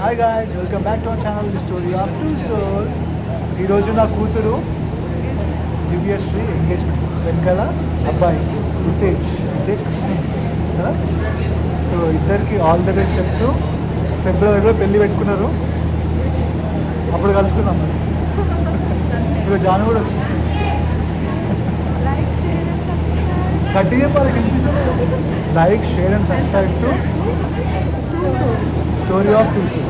Hi guys, welcome back to our channel the story of two souls. ఈరోజు నా కూతురు Divyasri engagement వెనకాల అబ్బాయి రితేజ్ కృష్ణ కదా. సో ఇద్దరికి ఆల్ ద బెస్ట్ చెప్తూ ఫిబ్రవరిలో పెళ్ళి పెట్టుకున్నారు. అప్పుడు కలుసుకుందాం. మరి ఇప్పుడు జాను కూడా వచ్చింది. గట్టిగా చెప్పాలి, కనిపిస్తుంది. Like, share and subscribe to story of two souls.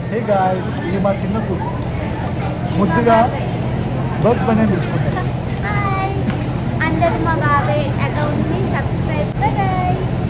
Hey guys, ఇది మా చిన్న కూతురు. ముద్దుగా బర్డ్స్ పని పిలుచుకుంటారు. అందరూ మా బాబాయ్ అకౌంట్ని సబ్స్క్రైబ్ చేయండి.